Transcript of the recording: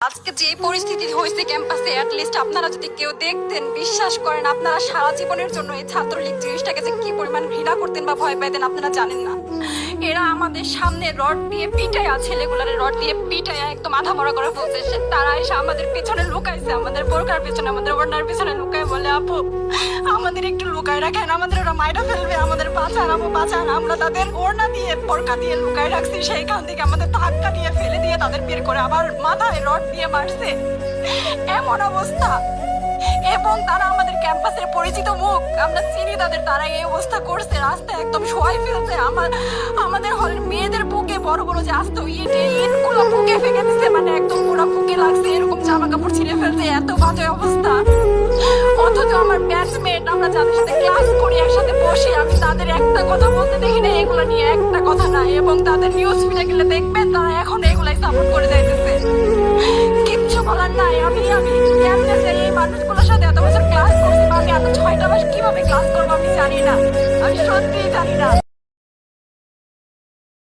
আজকে যে পরিস্থিতি হয়েছে ক্যাম্পাসে লিস্ট আপনারা যদি কেউ দেখতেন, বিশ্বাস করেন আপনারা সারা জীবনের জন্য এই ছাত্রলীগ জিনিসটাকে যে কি পরিমাণ ঘৃণা করতেন বা ভয় পাইতেন আপনারা জানেন না। এরা আমাদের সামনে রড দিয়ে পিটায়া, ছেলেগুলারে রড দিয়ে পিটায়া একদম মাথা মরা করে ফেলছে। তারা এসে আমাদের পেছনে লুকাইছে, আমাদের বোরকার পেছনে, আমাদের ওড়নার পেছনে লুকায় বলে, আপু আমাদের একটু লুকায় রাখেন, আমাদের ওরা মাইরা ফেলবে, আমাদের বাঁচান আপু বাঁচান। আমরা তাদের ওড়না দিয়ে বোরকা দিয়ে লুকায় রাখছি, সেইখান থেকে আমাদের ধাক্কা দিয়ে ফেলে দিয়ে তাদের বের করে আবার মাথায় রড দিয়ে মারছে। এমন অবস্থা। এবং তারা আমাদের ক্যাম্পাসের পরিচিত মুখ, আমরা চিনি তাদের, তারা এই অবস্থা করছে, রাস্তায় একদম শোয়াই ফেলছে। আমাদের হলের মেয়েদের বুকে বড় বড় যে আসতো ইটগুলো বুকে ফেঁকে দিচ্ছে, মানে একদম পুরো বুকে লাগছে, এরকম জামা কাপড় ছিঁড়ে ফেলছে, এত বাজে অবস্থা। অথচ আমার ব্যাচমেট, আমরা যাদের সাথে ক্লাস করি, একসাথে বসি, আমি তাদের একটা কথা বলতে দেখি না এগুলো নিয়ে, একটা কথা না। এবং তাদের নিউজ ফিডে গেলে দেখবেন তারা এখন এগুলাই সাপোর্ট করে যাইতেছে। কিচ্ছু বলার নাই। আমি কেমনে যে এই মানুষগুলোর সাথে এত বছর ক্লাস করছি, বা আমি এত 6টা মাস কিভাবে ক্লাস করবো আমি জানি না, আমি সত্যিই জানি না।